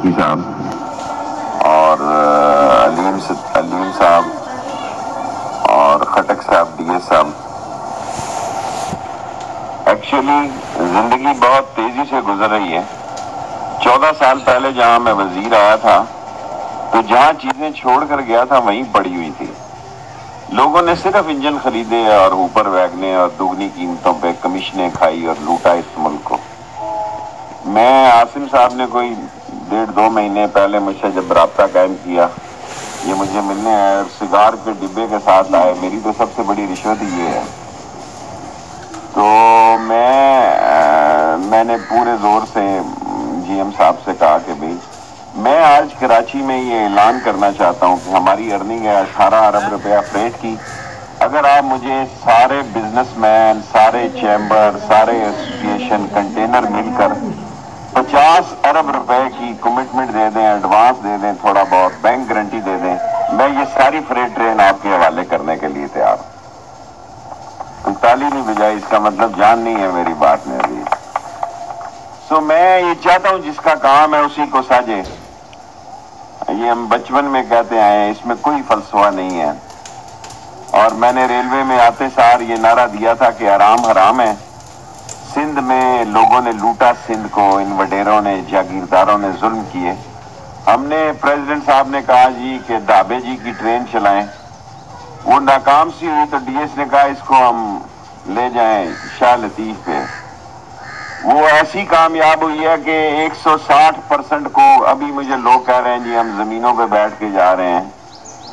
صدیقی صاحب اور علیم صاحب اور خٹک صاحب ڈی ایس صاحب. ایکچولی زندگی بہت تیزی سے گزر رہی ہے. 14 سال پہلے جہاں میں وزیر آیا تھا تو جہاں چیزیں چھوڑ کر گیا تھا وہیں پڑی ہوئی تھی. لوگوں نے صرف انجن خریدے اور اوپر ویگنے اور دگنی قیمتوں پہ کمیشنیں کھائی اور لوٹا اس ملک کو. میں عاصم صاحب نے کوئی 1.5-2 مہینے پہلے مجھ سے جب رابطہ قائم کیا، یہ مجھے ملنے آئے اور سگار کے ڈبے کے ساتھ آئے. میری تو سب سے بڑی رشوت یہ ہے. تو میں نے پورے زور سے جی ایم صاحب سے کہا کہ بھئی میں آج کراچی میں یہ اعلان کرنا چاہتا ہوں کہ ہماری ارننگ ہے 18 ارب روپیہ فریٹ کی. اگر آپ مجھے سارے بزنس مین، سارے چیمبر، سارے ایسوسیشن کنٹینر مل کر 50 ارب روپے کی کمٹمنٹ دے دیں، ایڈوانس دے دیں، تھوڑا بہت بینک گارنٹی دے دیں، میں یہ ساری فریٹ ٹرین آپ کے حوالے کرنے کے لیے تیار ہوں. تالی نہیں بجائی، اس کا مطلب جان نہیں ہے میری بات میں ابھی. میں یہ چاہتا ہوں جس کا کام ہے اسی کو ساجے. یہ ہم بچپن میں کہتے آئے ہیں، اس میں کوئی فلسفہ نہیں ہے. اور میں نے ریلوے میں آتے سار یہ نعرہ دیا تھا کہ آرام حرام ہے. سندھ میں لوگوں نے لوٹا، سندھ کو ان وڈیروں نے، جاگیرداروں نے ظلم کیے. ہم نے پریزیڈنٹ صاحب نے کہا جی کہ دھابے جی کی ٹرین چلائیں. وہ ناکام سی ہوئی تو ڈی ایس نے کہا اس کو ہم لے جائیں شاہ لطیف پہ. وہ ایسی کامیاب ہوئی ہے کہ 160% کو ابھی مجھے لوگ کہہ رہے ہیں جی ہم زمینوں پہ بیٹھ کے جا رہے ہیں.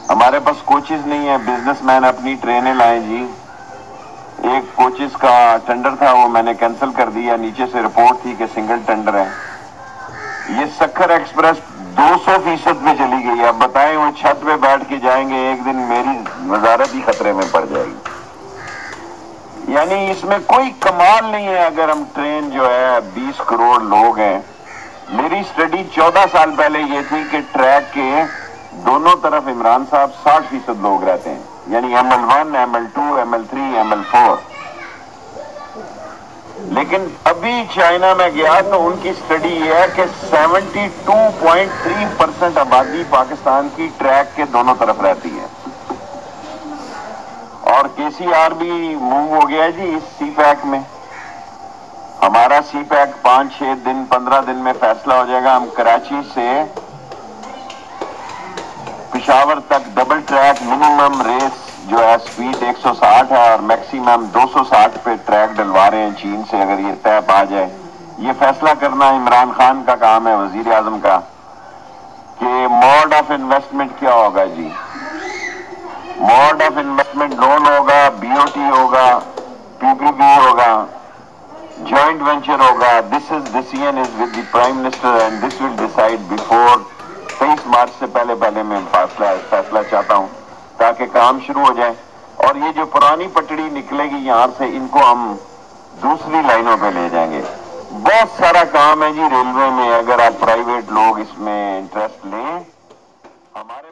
ہمارے پاس کوچز نہیں ہیں، بزنس مین اپنی ٹرینیں لائیں جی. ایک کوچز کا ٹینڈر تھا وہ میں نے کینسل کر دیا، نیچے سے رپورٹ تھی کہ سنگل ٹینڈر ہے. یہ سکھر ایکسپریس 200% پہ چلی گئی. اب بتائیں وہ چھت پہ بیٹھ کے جائیں گے، ایک دن میری وزارت ہی خطرے میں پڑ جائے گی. یعنی اس میں کوئی کمال نہیں ہے. اگر ہم ٹرین جو ہے 20 کروڑ لوگ ہیں. میری سٹڈی 14 سال پہلے یہ تھی کہ ٹریک کے دونوں طرف عمران صاحب 60% لوگ رہتے ہیں، یعنی ML1 ML2 ML3 ML4. لیکن ابھی چائنا میں گیا تو ان کی سٹڈی یہ ہے کہ 72.3% آبادی پاکستان کی ٹریک کے دونوں طرف رہتی ہے. اور KCR بھی موو ہو گیا ہے جی اس سی پیک میں. ہمارا سی پیک 5-6 دن 15 دن میں فیصلہ ہو جائے گا. ہم کراچی سے پشاور تک ڈبل ٹریک منیمم ریس جو ہے سپیڈ 160 ہے اور میکسیمم 260 پہ ٹریک ڈلوا رہے ہیں چین سے. اگر یہ طے پا جائے، یہ فیصلہ کرنا عمران خان کا کام ہے، وزیر اعظم کا، کہ موڈ آف انویسٹمنٹ کیا ہوگا جی. موڈ آف انویسٹمنٹ لون ہوگا، BOT ہوگا، PPP ہوگا، جوائنٹ وینچر ہوگا. دس decision is with the Prime Minister and this will decide before 23 March سے پہلے میں فیصلہ چاہتا ہوں تاکہ کام شروع ہو جائے. اور یہ جو پرانی پٹڑی نکلے گی یہاں سے، ان کو ہم دوسری لائنوں پہ لے جائیں گے. بہت سارا کام ہے جی ریلوے میں. اگر آپ پرائیویٹ لوگ اس میں انٹرسٹ لیں، ہمارے